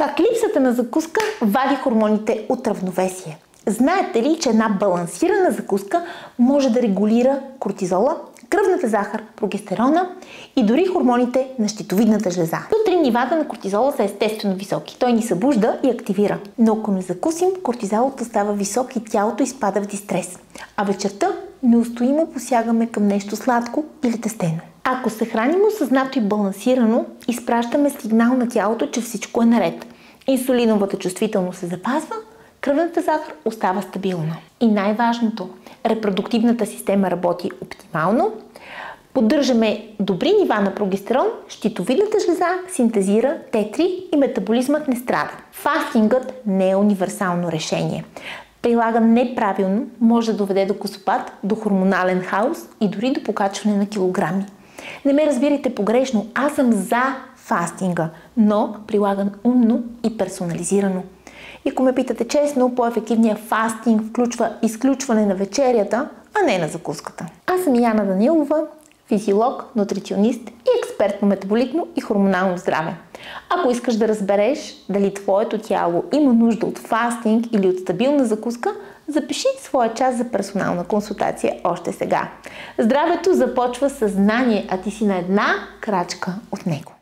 Как липсата на закуска вади хормоните от равновесие? Знаете ли, че една балансирана закуска може да регулира кортизола, кръвната захар, прогестерона и дори хормоните на щитовидната жлеза? Сутрин нивата на кортизола са естествено високи. Той ни събужда и активира. Но ако не закусим, кортизолът става висок и тялото изпада в дистрес. А вечерта неустоимо посягаме към нещо сладко или тестено. Ако се храним осъзнато и балансирано, изпращаме сигнал на тялото, че всичко е наред. Инсулиновата чувствителност се запазва, кръвната захар остава стабилна. И най-важното, репродуктивната система работи оптимално, поддържаме добри нива на прогестерон, щитовидната жлеза синтезира Т3 и метаболизмът не страда. Фастингът не е универсално решение. Прилаган неправилно може да доведе до косопад, до хормонален хаос и дори до покачване на килограми. Не ме разбирайте погрешно, аз съм за фастинга, но прилаган умно и персонализирано. И ако ме питате честно, по-ефективният фастинг включва изключване на вечерята, а не на закуската. Аз съм Яна Данилова, физиолог, нутриционист и експерт по метаболитно и хормонално здраве. Ако искаш да разбереш дали твоето тяло има нужда от фастинг или от стабилна закуска, запиши своя час за персонална консултация още сега. Здравето започва със знание, а ти си на една крачка от него.